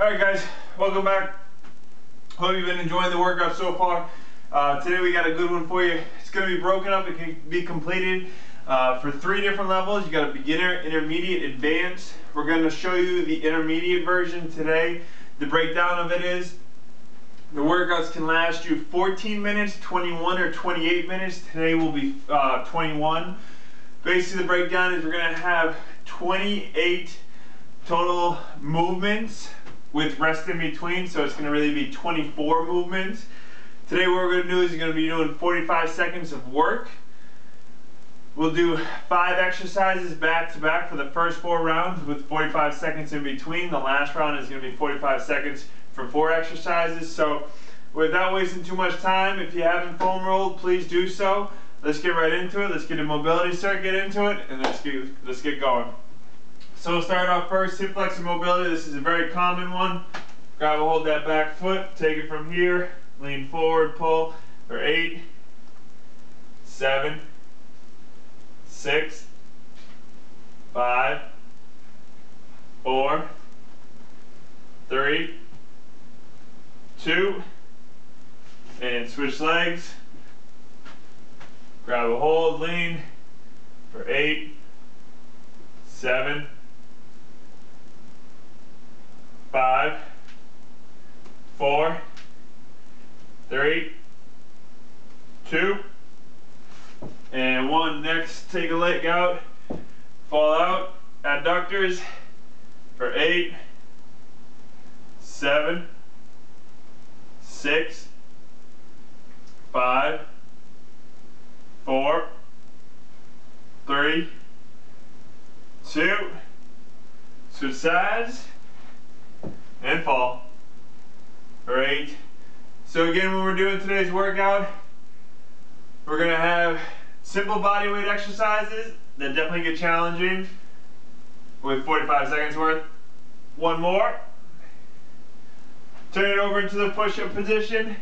Alright guys, welcome back. Hope you've been enjoying the workout so far. Today we got a good one for you. It's going to be broken up. It can be completed for 3 different levels. You got a beginner, intermediate, advanced. We're going to show you the intermediate version today. The breakdown of it is the workouts can last you 14 minutes, 21 or 28 minutes. Today will be 21. Basically the breakdown is we're going to have 28 total movements with rest in between, so it's going to really be 24 movements. Today what we're going to do is you're going to be doing 45 seconds of work. We'll do 5 exercises back to back for the first 4 rounds with 45 seconds in between. The last round is going to be 45 seconds for 4 exercises. So without wasting too much time, if you haven't foam rolled, please do so. Let's get right into it. Let's get a mobility circuit into it, and let's get going. So we'll start off first, hip flexor mobility. This is a very common one. Grab and hold that back foot, take it from here, lean forward, pull for 8, 7, 6, 5, 4, 3, 2, and switch legs. Grab a hold, lean for 8, 7, 5, 4, 3, 2, and 1. Next, take a leg out, fall out, adductors for 8, 7, 6, 5, 4, 3, 2, switch sides, and fall for 8. So again, when we're doing today's workout, we're going to have simple body weight exercises that definitely get challenging with 45 seconds worth. 1 more. Turn it over into the push-up position.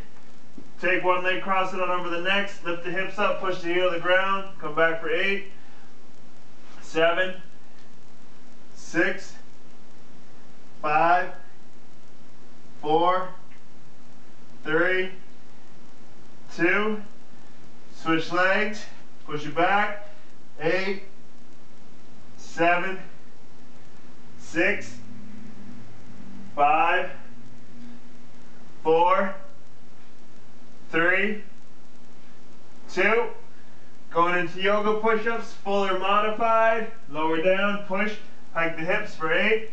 Take 1 leg, cross it on over the next, lift the hips up, push the heel to the ground, come back for 8, 7, 6, 5, 4, 3, 2, switch legs, push it back, 8, 7, 6, 5, 4, 3, 2, going into yoga push-ups, full or modified, lower down, push, hike the hips for 8,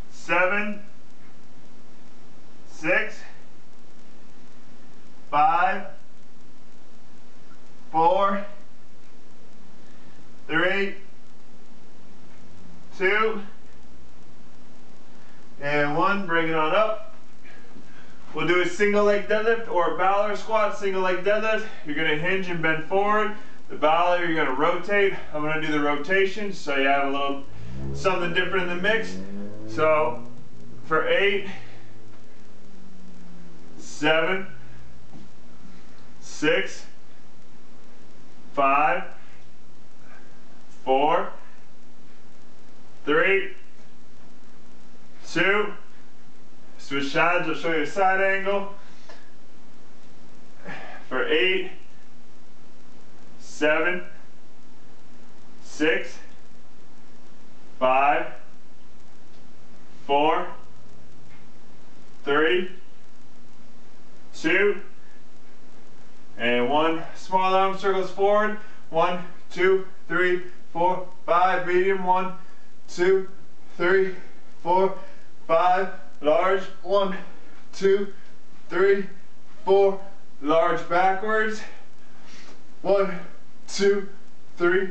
7, 6, 5, 4, 3, 2, and 1. Bring it on up. We'll do a single leg deadlift or a Balor squat, single leg deadlift. You're going to hinge and bend forward. The Balor, you're going to rotate. I'm going to do the rotation so you have a little something different in the mix. So for 8, 7, 6, 5, 4, 3, 2, switch sides. I'll show you a side angle for 8, 7, 6, 5, 4, 3, 2, and 1. Small arm circles forward. 1, 2, 3, 4, 5. Medium. 1, 2, 3, 4, 5. Large. 1, 2, 3, 4. Large backwards. 1, 2, 3,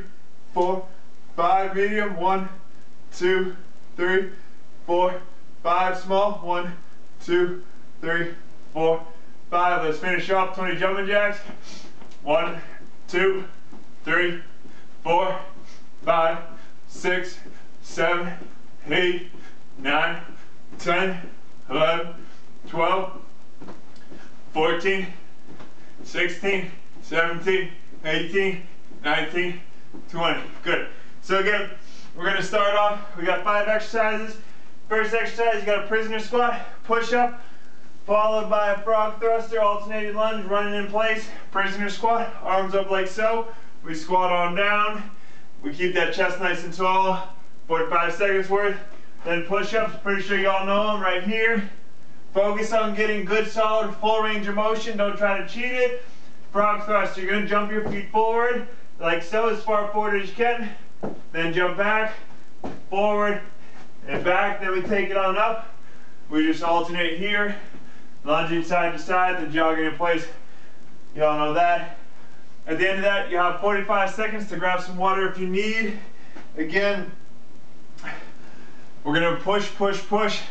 4, 5. Medium. 1, 2, 3, 4, 5. Small. 1, 2, 3, 4, 5. Let's finish off 20 jumping jacks. 1, 2, 3, 4, 5, 6, 7, 8, 9, 10, 11, 12, 14, 16, 17, 18, 19, 20. Good. So again, we're going to start off. We got 5 exercises. First exercise, you got a prisoner squat, push up, followed by a frog thruster, alternating lunge, running in place, prisoner squat, arms up like so. We squat on down. We keep that chest nice and tall, 45 seconds worth. Then push-ups, pretty sure you all know them right here. Focus on getting good, solid, full range of motion. Don't try to cheat it. Frog thrust, you're gonna jump your feet forward, like so, as far forward as you can. Then jump back, forward, and back. Then we take it on up. We just alternate here, lunging side to side, then jogging in place. You all know that. At the end of that, you have 45 seconds to grab some water if you need. Again, we're gonna push, push, push.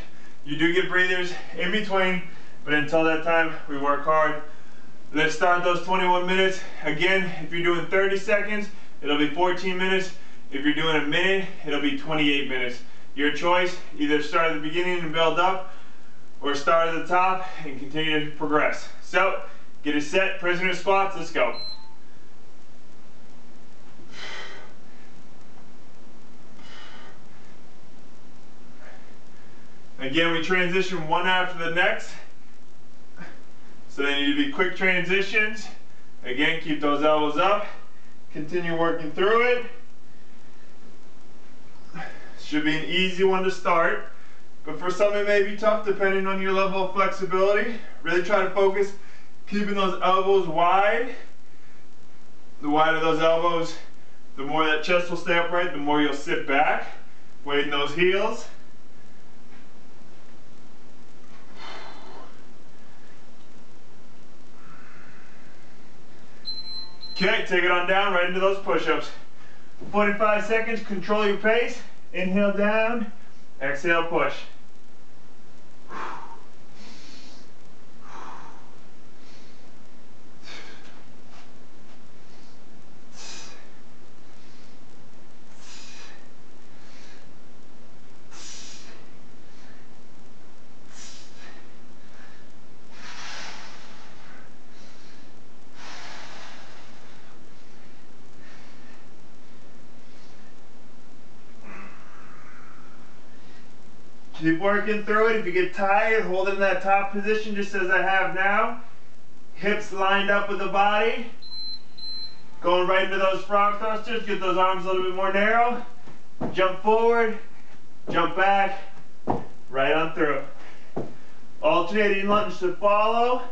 You do get breathers in between, but until that time, we work hard. Let's start those 21 minutes. Again, if you're doing 30 seconds, it'll be 14 minutes. If you're doing a minute, it'll be 28 minutes. Your choice, either start at the beginning and build up, or start at the top and continue to progress. So, get it set, prisoner squats, let's go. Again, we transition one after the next. So they need to be quick transitions. Again, keep those elbows up. Continue working through it. Should be an easy one to start. But for some it may be tough depending on your level of flexibility. Really try to focus keeping those elbows wide. The wider those elbows, the more that chest will stay upright, the more you'll sit back, weighting those heels. Okay, take it on down, right into those push-ups. 45 seconds, control your pace. Inhale down, exhale push. Keep working through it. If you get tired, hold in that top position just as I have now. Hips lined up with the body. Going right into those frog thrusters. Get those arms a little bit more narrow. Jump forward, jump back, right on through. Alternating lunge to follow.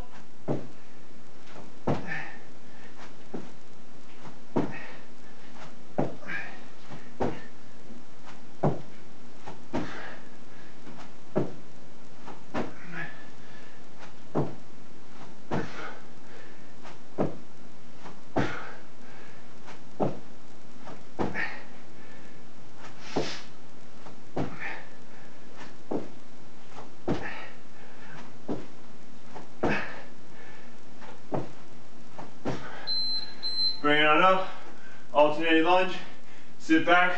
Bring it on up, alternating lunge, sit back,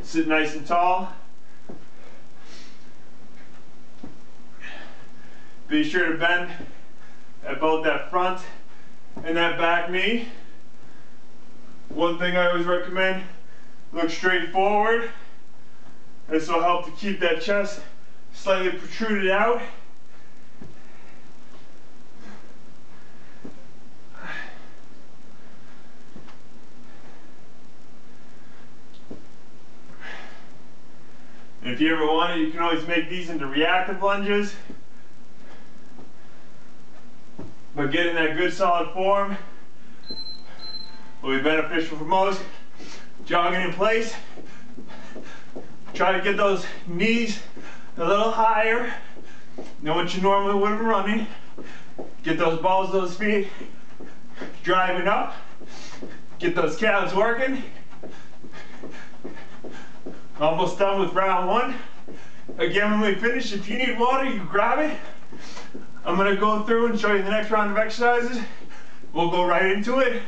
sit nice and tall. Be sure to bend at both that front and that back knee. One thing I always recommend, look straight forward. This will help to keep that chest slightly protruded out. If you ever want it, you can always make these into reactive lunges. But getting that good solid form will be beneficial for most. Jogging in place. Try to get those knees a little higher than what you normally would when running. Get those balls, those feet driving up. Get those calves working. Almost done with round one. Again, when we finish, if you need water, you can grab it. I'm gonna go through and show you the next round of exercises. We'll go right into it.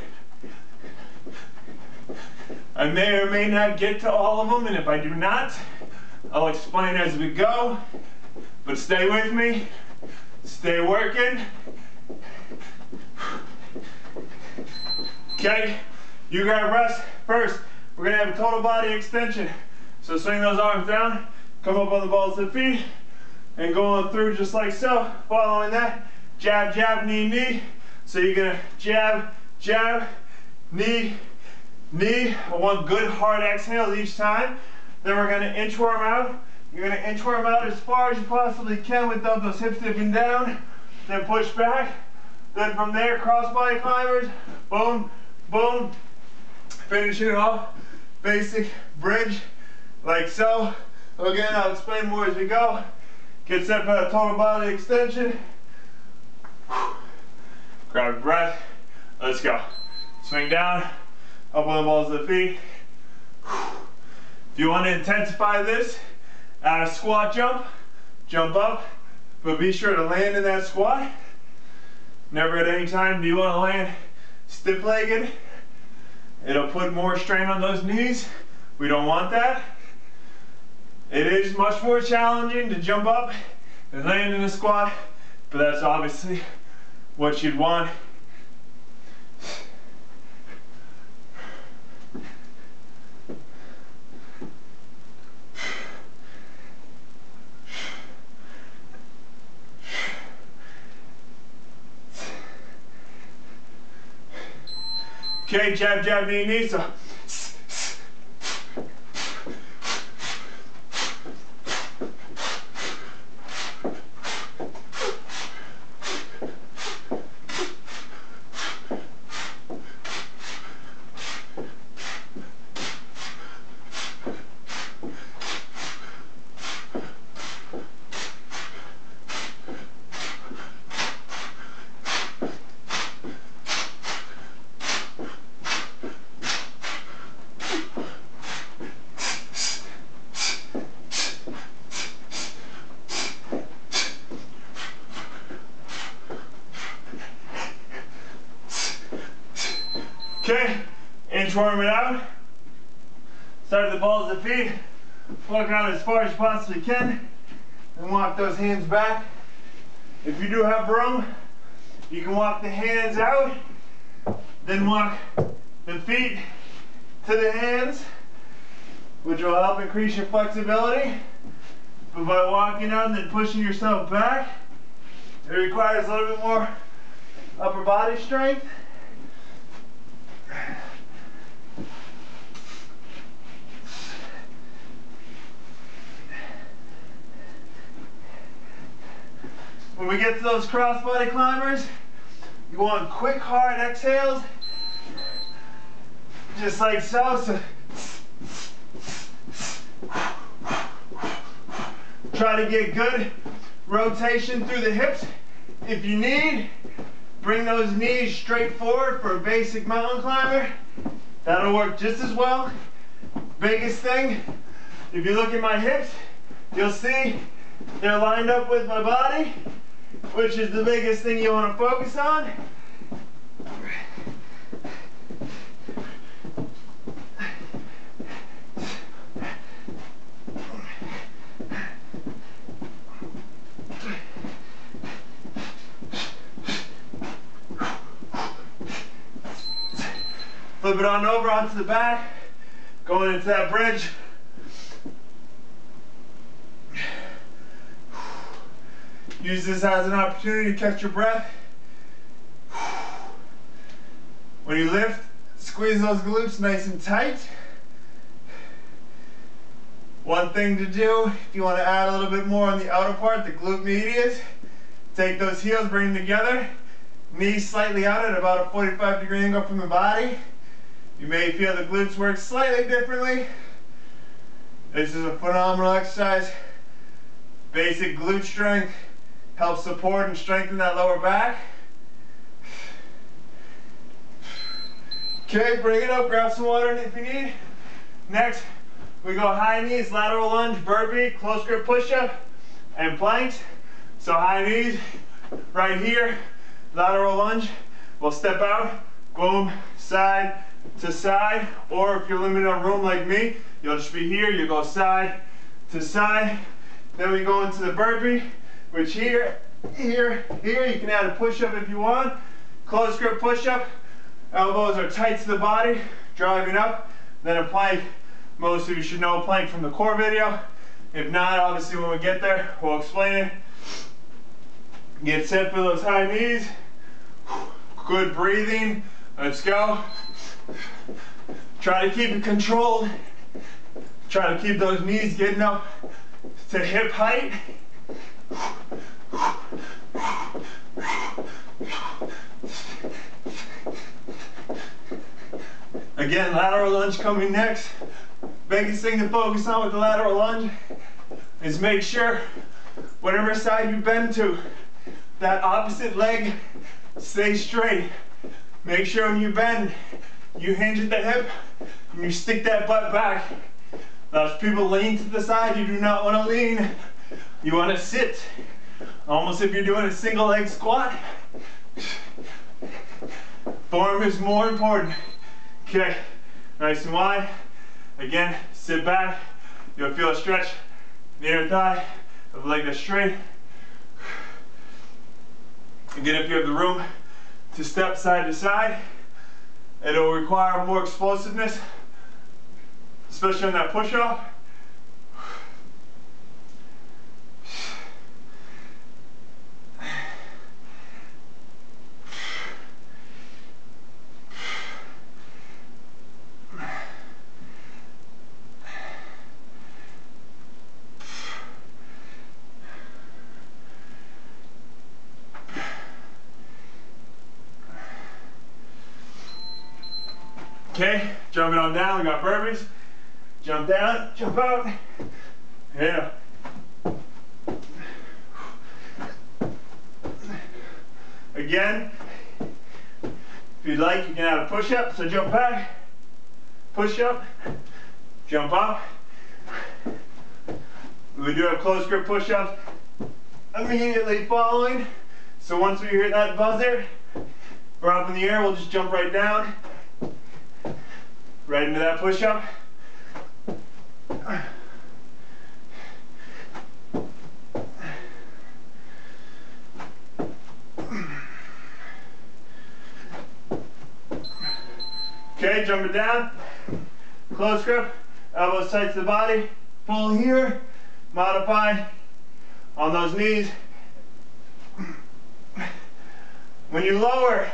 I may or may not get to all of them, and if I do not, I'll explain as we go. But stay with me, stay working. Okay, you gotta rest first. We're gonna have a total body extension. So swing those arms down, Come up on the balls of the feet and going through just like so. Following that, jab, jab, knee, knee. So you're gonna jab, jab, knee, knee. I want good hard exhales each time. Then we're gonna inchworm out. You're gonna inchworm out as far as you possibly can without those hips dipping down. Then push back. Then from there, crossbody climbers. Boom, boom. Finish it off. Basic bridge, like so. Again, I'll explain more as we go. Get set for that total body extension. Grab a breath. Let's go. Swing down, up on the balls of the feet. If you want to intensify this, add a squat jump. Jump up, but be sure to land in that squat. Never at any time do you want to land stiff-legged. It'll put more strain on those knees. We don't want that. It is much more challenging to jump up and land in a squat, but that's obviously what you'd want. Okay, jab, jab, knee, knee. So okay, inchworm it out. Start the balls of the feet. Walk out as far as you possibly can. And walk those hands back. If you do have room, you can walk the hands out. Then walk the feet to the hands, which will help increase your flexibility. But by walking out and then pushing yourself back, it requires a little bit more upper body strength. When we get to those crossbody climbers, you want quick, hard exhales, just like so. Try to get good rotation through the hips. If you need, bring those knees straight forward for a basic mountain climber. That'll work just as well. Biggest thing, if you look at my hips, you'll see they're lined up with my body, which is the biggest thing you want to focus on. Flip it on over onto the back, going into that bridge. Use this as an opportunity to catch your breath. When you lift, squeeze those glutes nice and tight. One thing to do, if you want to add a little bit more on the outer part, the glute medius, take those heels, bring them together, knees slightly out at about a 45-degree angle from the body. You may feel the glutes work slightly differently. This is a phenomenal exercise. Basic glute strength helps support and strengthen that lower back. Okay, bring it up, grab some water if you need. Next, we go high knees, lateral lunge, burpee, close grip push-up, and planks. So high knees, right here, lateral lunge. We'll step out, boom, side to side, or if you're limited on room like me, you'll just be here, you go side to side. Then we go into the burpee, which here, you can add a push-up if you want. Close grip push-up, elbows are tight to the body, driving up. Then a plank, most of you should know a plank from the core video. If not, obviously when we get there, we'll explain it. Get set for those high knees. Good breathing. Let's go. Try to keep it controlled. Try to keep those knees getting up to hip height. Again, lateral lunge coming next. Biggest thing to focus on with the lateral lunge is make sure whatever side you bend to, that opposite leg stays straight. Make sure when you bend, you hinge at the hip and you stick that butt back. Now, as people lean to the side, you do not want to lean. You want to sit, almost if you're doing a single leg squat. Form is more important. Okay, nice and wide. Again, sit back. You'll feel a stretch in the inner thigh of the leg that's straight. Again, if you have the room to step side to side, it'll require more explosiveness, especially on that push-off. Okay, jumping on down, we got burpees. Jump down, jump out. Yeah. Again, if you'd like, you can add a push-up. So jump back, push-up, jump up. We do have close grip push-ups immediately following. So once we hear that buzzer, we're up in the air, we'll just jump right down. Right into that push-up. Okay, jumping down. Close grip, elbows tight to the body. Pull here, modify on those knees. When you lower,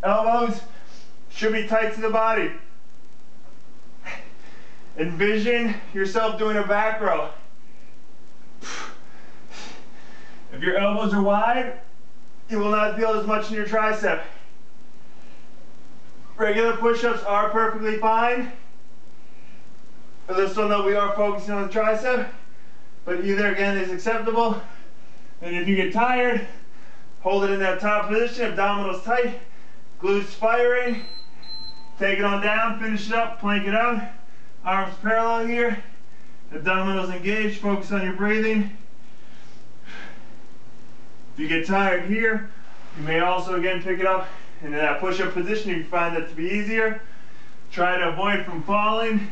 elbows should be tight to the body. Envision yourself doing a back row. If your elbows are wide, you will not feel as much in your tricep. Regular push-ups are perfectly fine. For this one though, we are focusing on the tricep, but either again is acceptable. And if you get tired, hold it in that top position, abdominals tight, glutes firing. Take it on down, finish it up, plank it out. Arms parallel here, abdominals engaged, focus on your breathing. If you get tired here, you may also again pick it up into that push-up position if you find that to be easier. Try to avoid from falling.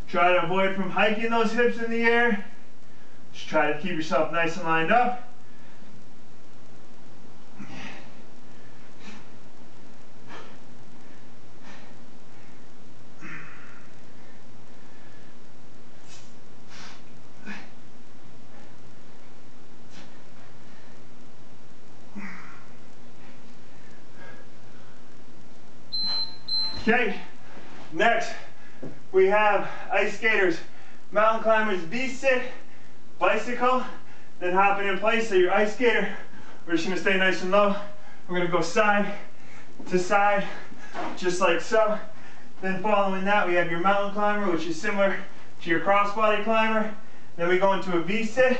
Try to avoid from hiking those hips in the air. Just try to keep yourself nice and lined up. Okay, next we have ice skaters, mountain climbers, V-sit, bicycle, then hopping in place. So your ice skater, we're just gonna stay nice and low. We're gonna go side to side, just like so. Then following that, we have your mountain climber, which is similar to your crossbody climber. Then we go into a V-sit,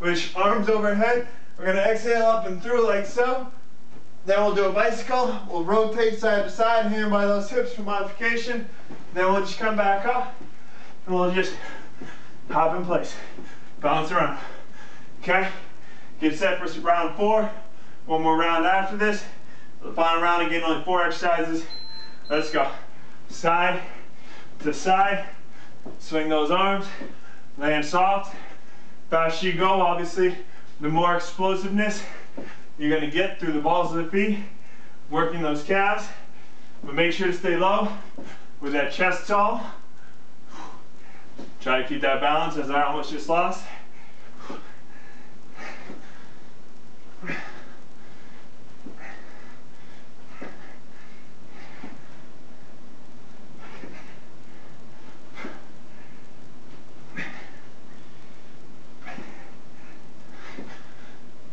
which arms overhead. We're gonna exhale up and through like so. Then we'll do a bicycle. We'll rotate side to side, hand by those hips for modification. Then we'll just come back up and we'll just hop in place. Bounce around. Okay? Get set for round 4. One more round after this. The final round again, only 4 exercises. Let's go. Side to side. Swing those arms. Land soft. Faster you go, obviously, the more explosiveness you're going to get through the balls of the feet, working those calves. But make sure to stay low with that chest tall. Try to keep that balance as I almost just lost.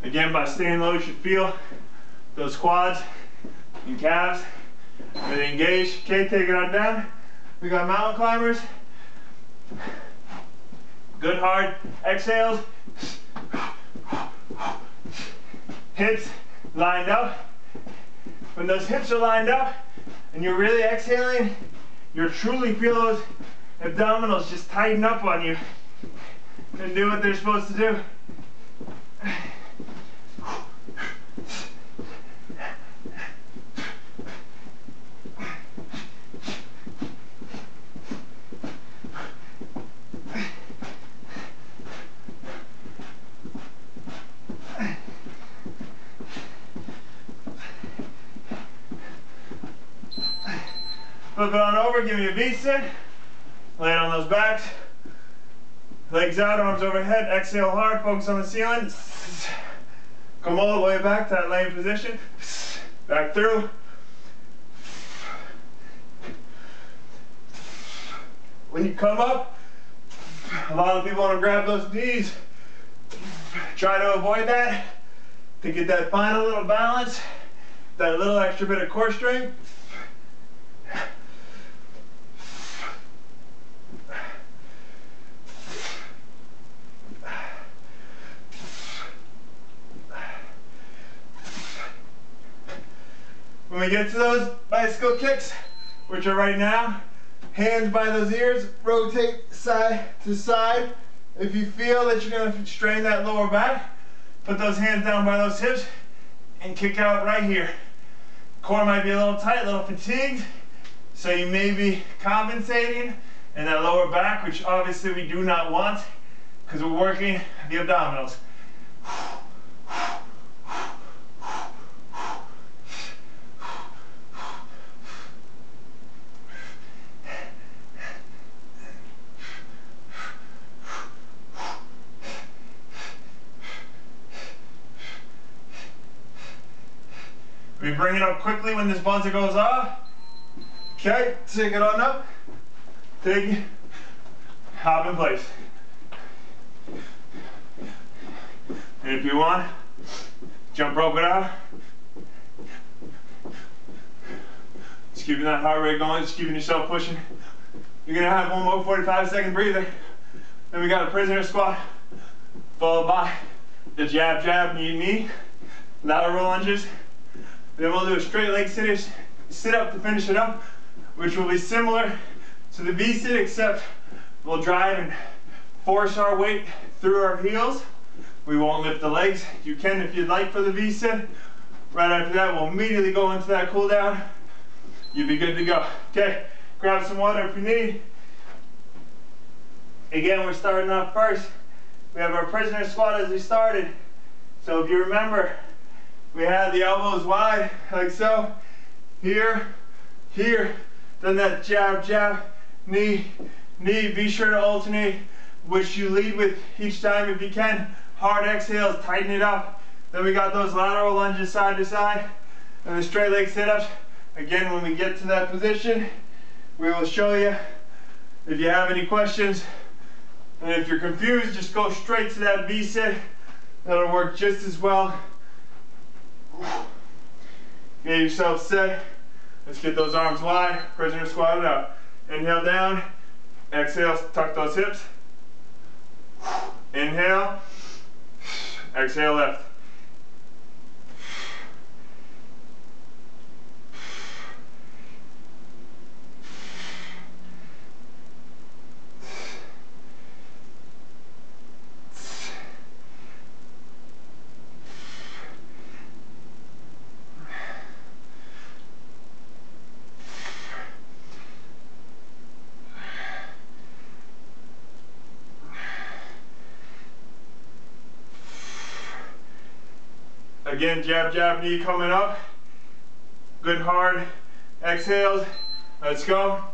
Again, by staying low, you should feel those quads and calves really engaged. Okay, take it on down. We got mountain climbers. Good hard exhales. Hips lined up. When those hips are lined up and you're really exhaling, you'll truly feel those abdominals just tighten up on you and do what they're supposed to do. Flip it on over, give me a V-sit. Lay it on those backs. Legs out, arms overhead. Exhale hard, focus on the ceiling. Come all the way back to that laying position. Back through. When you come up, a lot of people want to grab those knees. Try to avoid that to get that final little balance, that little extra bit of core strength. When we get to those bicycle kicks, which are right now, hands by those ears, rotate side to side. If you feel that you're going to strain that lower back, put those hands down by those hips and kick out right here. Core might be a little tight, a little fatigued, so you may be compensating in that lower back, which obviously we do not want because we're working the abdominals. We bring it up quickly when this buzzer goes off. Okay, take it on up. Take it, hop in place. And if you want, jump rope it out. Just keeping that heart rate going, just keeping yourself pushing. You're gonna have one more 45-second breather. Then we got a prisoner squat, followed by the jab, jab, knee, knee, lateral lunges. Then we'll do a straight leg sit up to finish it up, which will be similar to the V-sit, except we'll drive and force our weight through our heels. We won't lift the legs. You can if you'd like for the V-sit. Right after that, we'll immediately go into that cool down. You'll be good to go. Okay, grab some water if you need. Again, we're starting off first. We have our prisoner squat as we started. So if you remember, we had the elbows wide, like so. Here, here. Then that jab, jab, knee, knee. Be sure to alternate which you lead with each time if you can. Hard exhales, tighten it up. Then we got those lateral lunges side to side. And the straight leg sit-ups. Again, when we get to that position, we will show you. If you have any questions, and if you're confused, just go straight to that V-sit. That'll work just as well. Get yourself set. Let's get those arms wide. Prisoner squatted out. Inhale down. Exhale, tuck those hips. Inhale. Exhale left. Again, jab, jab, knee coming up. Good hard exhales. Let's go.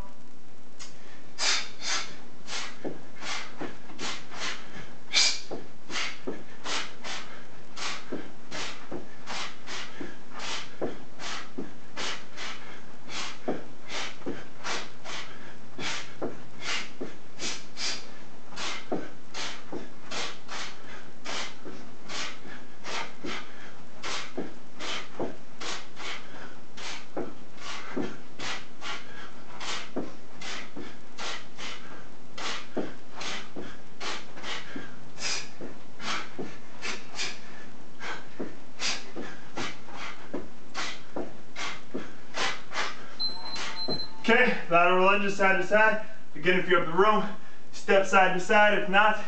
Okay, lateral lunges side to side. Again, if you're up the room, step side to side. If not,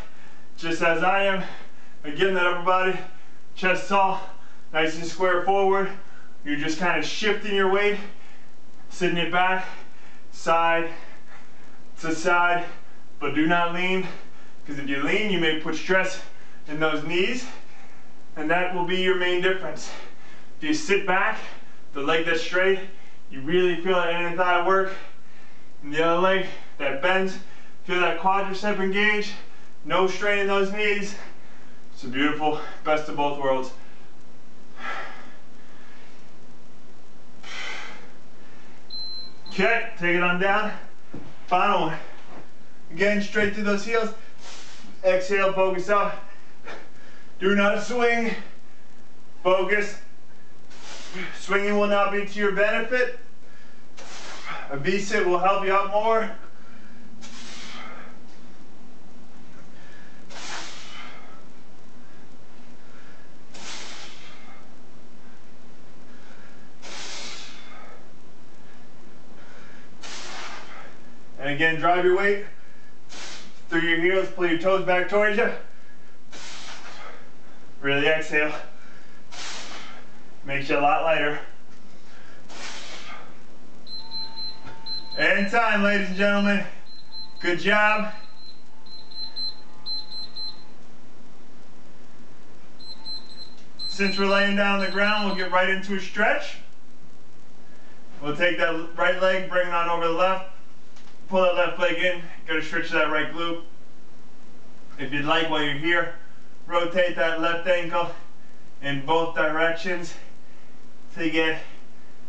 just as I am. Again, that upper body, chest tall, nice and square forward. You're just kind of shifting your weight, sitting it back, side to side, but do not lean, because if you lean, you may put stress in those knees, and that will be your main difference. If you sit back, the leg that's straight, you really feel that inner thigh work, and the other leg that bends, feel that quadricep engage, no strain in those knees. It's a beautiful, best of both worlds. Okay, take it on down. Final one. Again, straight through those heels. Exhale, focus up. Do not swing. Focus. Swinging will not be to your benefit. A V-sit will help you out more. And again, drive your weight through your heels, pull your toes back towards you. Really exhale. Makes you a lot lighter. And time, ladies and gentlemen. Good job. Since we're laying down on the ground, we'll get right into a stretch. We'll take that right leg, bring it on over the left. Pull that left leg in, gotta stretch that right glute. If you'd like, while you're here, rotate that left ankle in both directions to get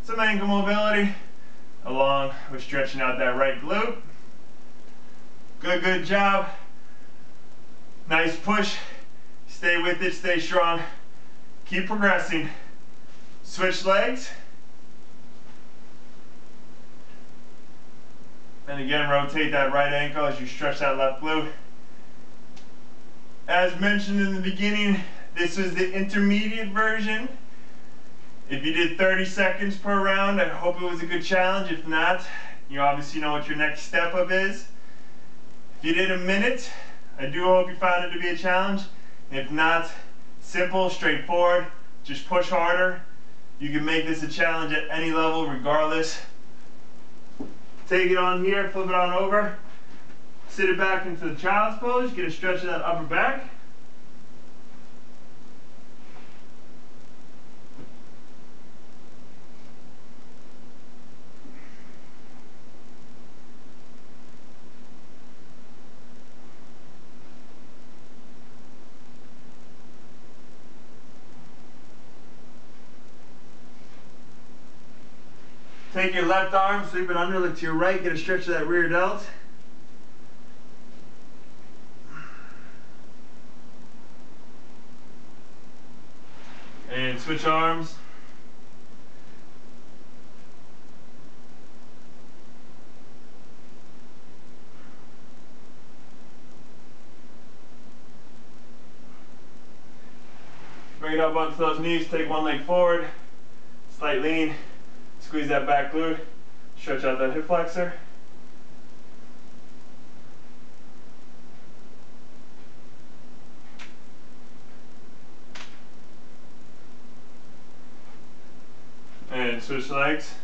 some ankle mobility along with stretching out that right glute. Good job. Nice push. Stay with it, stay strong. Keep progressing. Switch legs. And again, rotate that right ankle as you stretch that left glute. As mentioned in the beginning, this is the intermediate version. If you did 30 seconds per round, I hope it was a good challenge. If not, you obviously know what your next step up is. If you did a minute, I do hope you found it to be a challenge. If not, simple, straightforward, just push harder. You can make this a challenge at any level regardless. Take it on here, flip it on over, sit it back into the child's pose, get a stretch of that upper back. Take your left arm, sweep it under, look to your right, get a stretch of that rear delt. And switch arms. Bring it up onto those knees, take one leg forward, slight lean. Squeeze that back glute, stretch out that hip flexor. And switch legs.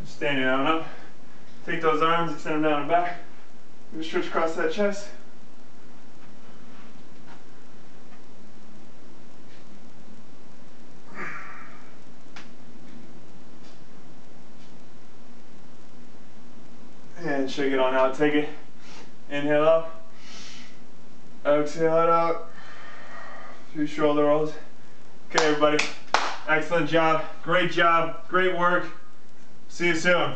Standing on up. Take those arms, extend them down and back. Just stretch across that chest. And shake it on out. Take it. Inhale up. Exhale it out. Few shoulder rolls. Okay, everybody. Excellent job. Great work. See you soon.